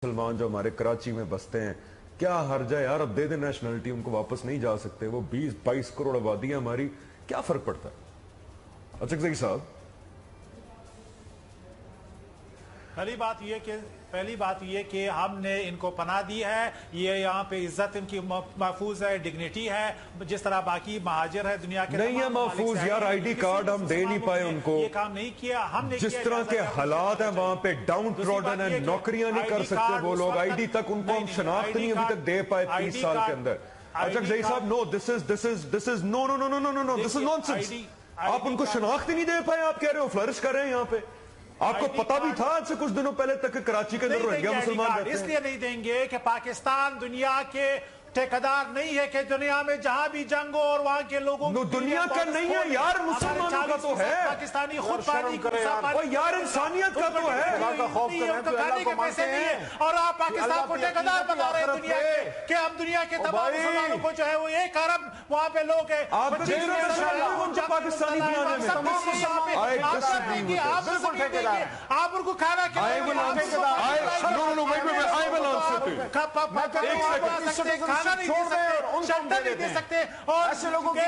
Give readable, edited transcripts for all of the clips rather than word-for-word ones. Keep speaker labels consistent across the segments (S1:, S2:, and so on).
S1: مسلمان جو ہمارے کراچی میں بستے ہیں، کیا حرج ہے یار؟ اب دے دیں نیشنلٹی، ان کو واپس نہیں جا سکتے، وہ 20-22 کروڑ آبادی ہے ہماری، کیا فرق پڑتا ہے؟ اچھا صاحب،
S2: پہلی بات یہ کہ ہم نے ان کو پناہ دی ہے، یہ یہاں پہ عزت ان کی محفوظ ہے، ڈگنیٹی ہے، جس طرح باقی مہاجر ہے دنیا کے
S1: نہیں ہے محفوظ یار، آئی ڈی کارڈ ہم دے نہیں پائے ان کو،
S2: یہ کام نہیں کیا ہم نے،
S1: جس طرح کے حالات ہیں وہاں پہ ڈاؤن ٹروڈن ہیں، نوکریاں نہیں کر سکتے وہ لوگ، آئی ڈی تک ان کو ہم شناخت نہیں ابھی تک دے پائے 30 سال کے اندر۔ اچھا صاحب، نو دس از نونسنس، آپ ان کو شناخت ہی نہیں دے پائے، آپ کہہ رہے ہو فلرش کر رہے ہیں یہاں پہ، آپ کو پتا بھی تھا آج سے کچھ دنوں پہلے تک کہ کراچی کے اندر روہنگیا مسلمان رہتے ہیں؟
S2: اس لیے نہیں دیں گے کہ پاکستان دنیا کے ٹھیکیدار نہیں ہے کہ دنیا میں جہاں بھی جنگ ہو اور وہاں کے لوگوں
S1: دنیا کا نہیں ہے یار، مسلمانوں کا تو ہے،
S2: پاکستانی خود پانی
S1: یار انسانیت کا تو ہے،
S2: کھانے کے پیسے نہیں ہے، اور آپ پاکستان کو ٹھیکیدار بتا رہے ہیں دنیا کے کہ ہم دنیا کے تمام مسلمانوں کو جو ہے وہ 1 ارب وہاں پہ لوگ ہیں،
S1: آپ پاکستانی بنانے میں
S2: آپ ان کو کھانا نہیں دے سکتے، اور ایسے لوگوں کو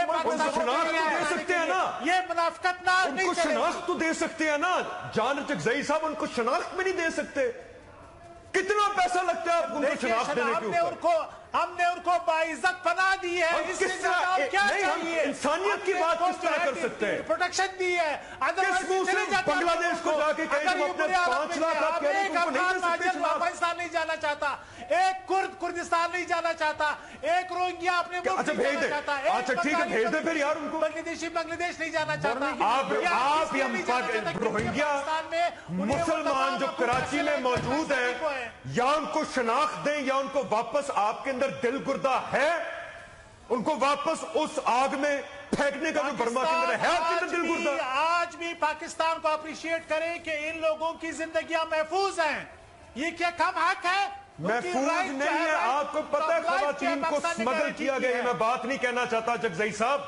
S1: شناخت دے سکتے ہیں نا،
S2: یہ منافقت نہ
S1: ان کو شناخت تو دے سکتے ہیں نا، جان چکزئی صاحب ان کو شناخت میں نہیں دے سکتے، کتنا پیسہ لگتا ہے آپ کو ان کو شناخت دینے کے اوپر؟
S2: ہم نے ان کو باعزت پناہ دی ہے،
S1: انسانیت کی بات کس طرح کر سکتے ہیں؟
S2: پروٹیکشن دی ہے،
S1: کس منہ سے بنگلہ دیش کو جا کے کہیں تم اپنے 5 لاکھ آپ کہہ رہے ہیں ان کو نہیں دے سکتے شناخت؟
S2: پاکستان نہیں جانا چاہتا، ایک کرد کردستان نہیں جانا چاہتا، ایک روہنگیا اپنے ملک نہیں جانا چاہتا،
S1: اچھا ٹھیک ہے بھیج دیں پھر یار ان کو،
S2: بنگلہ دیش نہیں جانا چاہتا،
S1: آپ روہنگیا مسلمان جو کراچی میں موجود ہیں، یا ان کو شناخت دیں یا ان کو واپس، آپ کے اندر دل گردہ ہے ان کو واپس اس آگ میں پھینکنے کا جو برما کے اندر ہے، آپ کے اندر دل گردہ؟
S2: آج بھی پاکستان کو اپریشیٹ کریں کہ ان لوگوں کی زندگیاں محفوظ ہیں، یہ کیا کم حق ہے؟
S1: محفوظ نہیں ہے، آپ کو پتہ ہے خواتین کو سمگل کیا گیا ہے، میں بات نہیں کہنا چاہتا چکزئی صاحب،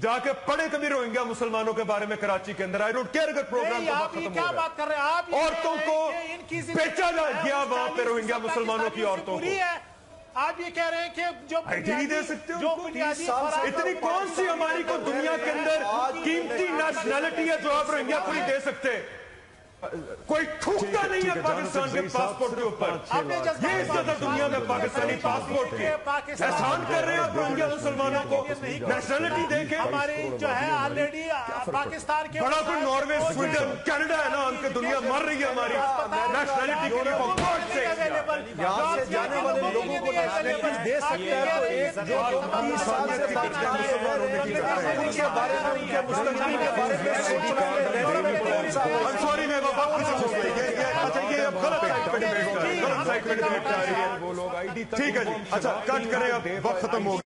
S1: جا کے پڑھے کبھی روہنگیا مسلمانوں کے بارے میں کراچی کے اندر، آئی ڈونٹ کیئر اگر پروگرام کا وقت ختم ہو رہا ہے، عورتوں کو بیچا گیا وہاں پہ روہنگیا مسلمانوں کی عورتوں کو،
S2: آپ یہ کہہ رہے ہیں کہ جو
S1: نہیں دے سکتے اتنی کون سی ہماری کو دنیا کے اندر قیمتی نیشنلٹی ہے جو آپ روہنگیا کو نہیں دے سکتے؟ کوئی تھوکتا نہیں ہے پاکستان کے پاسپورٹ کے اوپر، یہ عزت ہے دنیا میں پاکستانی پاسپورٹ کی، احسان کر رہے ہیں آپ روہنگیا مسلمانوں کو، نیشنلٹی دے کے
S2: ہمارے جو ہے آلریڈی پاکستان کے
S1: بڑا کوئی ناروے سویڈن کینیڈا ہے نا، ان کے دنیا مر رہی ہے ہماری نیشنلٹی کے لیے، گاڈ سے
S3: یہاں سے جانے والے لوگوں کو نیشنلٹی دے سکتے ہیں، تو ایک جو 30 سال سے مسلمانوں نے کی کرتے ہیں ان کے بارے میں، ان کے مستقبل کے بارے میں
S1: سوری میں یہ اب غلط سائٹ پہ ڈیبیٹ کر رہی ہے، ٹھیک ہے جی، اچھا کٹ کریں، اب وقت ختم ہو گیا۔